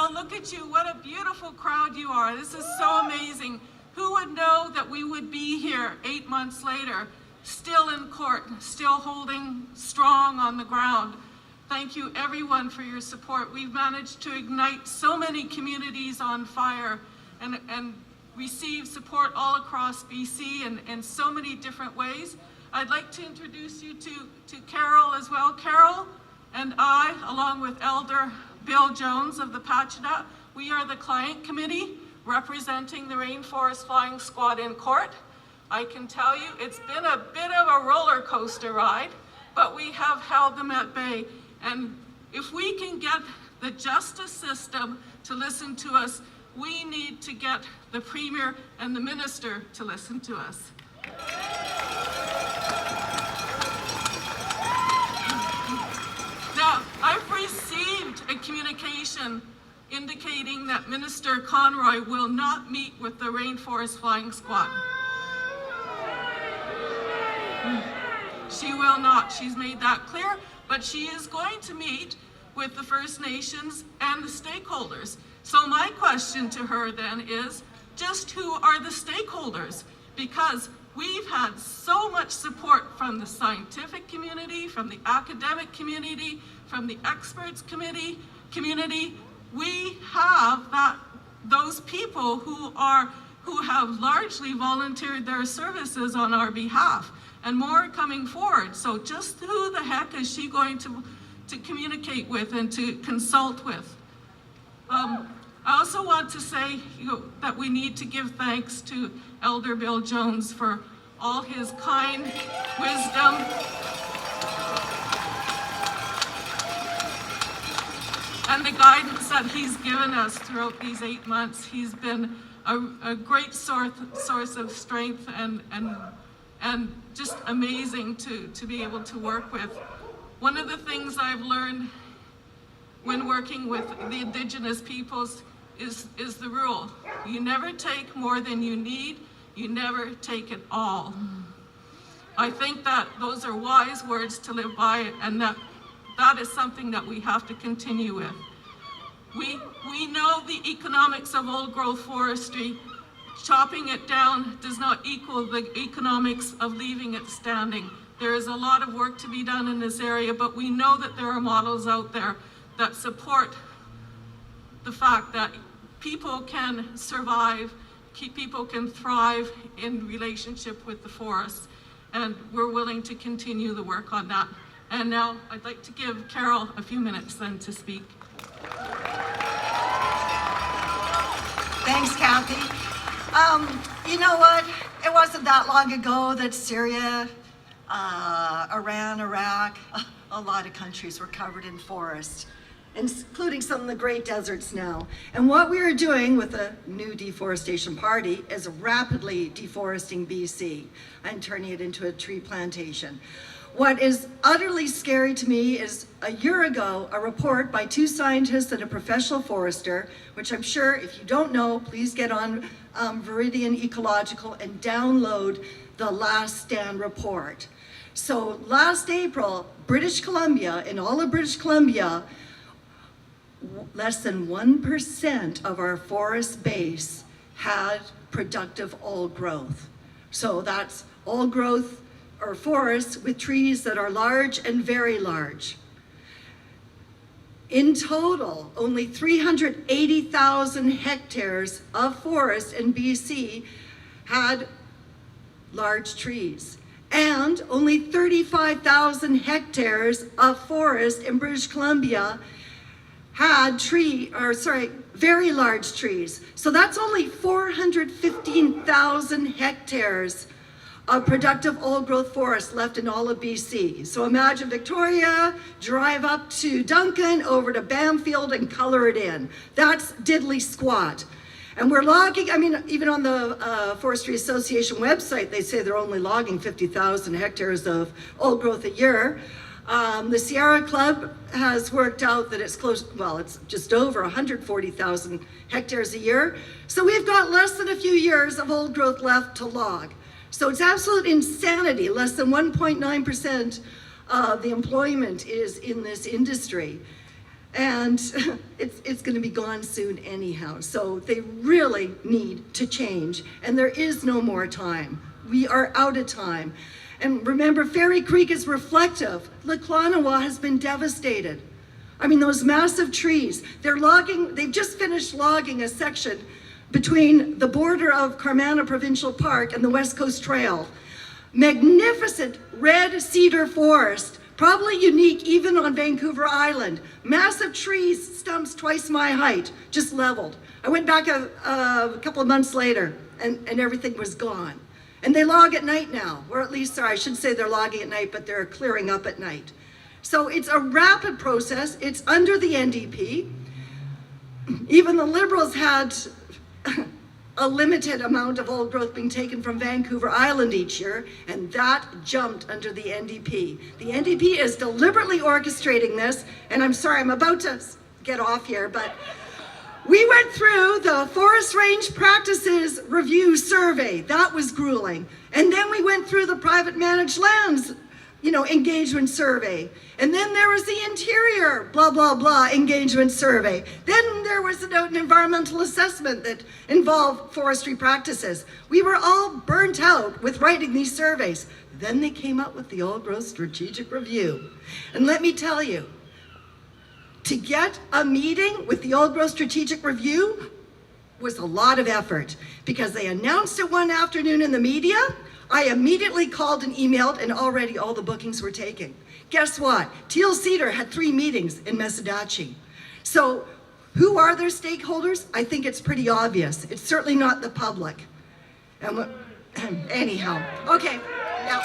Wow, look at you. What a beautiful crowd you are. This is so amazing. Who would know that we would be here 8 months later, still in court, still holding strong on the ground. Thank you everyone for your support. We've managed to ignite so many communities on fire and receive support all across BC in so many different ways. I'd like to introduce you to Carol as well. Carol and I, along with Elder Bill Jones of the Pachada, we are the client committee representing the Rainforest Flying Squad in court. I can tell you it's been a bit of a roller coaster ride, but we have held them at bay. And if we can get the justice system to listen to us, we need to get the Premier and the Minister to listen to us. Now, I've received a communication indicating that Minister Conroy will not meet with the Rainforest Flying Squad. She will not. She's made that clear, but she is going to meet with the First Nations and the stakeholders. So my question to her then is, just who are the stakeholders? Because we've had so much support from the scientific community, from the academic community, from the experts community. We have those people who have largely volunteered their services on our behalf, and more coming forward. So just who the heck is she going to communicate with and to consult with? I also want to say that we need to give thanks to Elder Bill Jones for all his kind wisdom and the guidance that he's given us throughout these 8 months. He's been a great source of strength and just amazing to be able to work with. One of the things I've learned when working with the Indigenous peoples is the rule. You never take more than you need, you never take it all. I think that those are wise words to live by, and that is something that we have to continue with. We know the economics of old growth forestry. Chopping it down does not equal the economics of leaving it standing. There is a lot of work to be done in this area, but we know that there are models out there that support the fact that people can survive, people can thrive in relationship with the forest, and we're willing to continue the work on that. And now I'd like to give Carol a few minutes then to speak. Thanks, Kathy. You know what? It wasn't that long ago that Syria, Iran, Iraq, a lot of countries were covered in forest, including some of the great deserts now. And what we are doing with the new deforestation party is rapidly deforesting BC and turning it into a tree plantation. What is utterly scary to me is a year ago, a report by 2 scientists and a professional forester, which I'm sure if you don't know, please get on Viridian Ecological and download the Last Stand report. So last April, British Columbia, in all of British Columbia, less than 1% of our forest base had productive old growth. So that's old growth or forests with trees that are large and very large. In total, only 380,000 hectares of forest in BC had large trees, and only 35,000 hectares of forest in British Columbia had very large trees. So that's only 415,000 hectares of productive old growth forest left in all of BC. So imagine Victoria, drive up to Duncan, over to Bamfield and color it in. That's diddly squat. And we're logging, I mean, even on the Forestry Association website, they say they're only logging 50,000 hectares of old growth a year. The Sierra Club has worked out that it's close, well, it's just over 140,000 hectares a year. So we've got less than a few years of old growth left to log. So it's absolute insanity. Less than 1.9% of the employment is in this industry. And it's going to be gone soon anyhow. So they really need to change, and there is no more time. We are out of time. And remember, Fairy Creek is reflective. Laklanawa has been devastated. I mean, those massive trees, they've just finished logging a section between the border of Carmana Provincial Park and the West Coast Trail. Magnificent red cedar forest, probably unique even on Vancouver Island. Massive trees, stumps twice my height, just leveled. I went back a couple of months later and everything was gone. And they log at night now, or at least, sorry, I should say they're logging at night, but they're clearing up at night. So it's a rapid process. It's under the NDP. Even the Liberals had a limited amount of old growth being taken from Vancouver Island each year, and that jumped under the NDP. The NDP is deliberately orchestrating this, and I'm sorry, I'm about to get off here, but we went through the Forest Range Practices Review Survey. That was grueling. And then we went through the Private Managed Lands, engagement survey. And then there was the interior, blah, blah, blah, engagement survey. Then there was an environmental assessment that involved forestry practices. We were all burnt out with writing these surveys. Then they came up with the Old Growth Strategic Review. And let me tell you, to get a meeting with the Old Growth Strategic Review was a lot of effort, because they announced it one afternoon in the media. I immediately called and emailed, and already all the bookings were taken. Guess what? Teal Cedar had 3 meetings in Mesadachi. So who are their stakeholders? I think it's pretty obvious. It's certainly not the public. And anyhow, okay. Now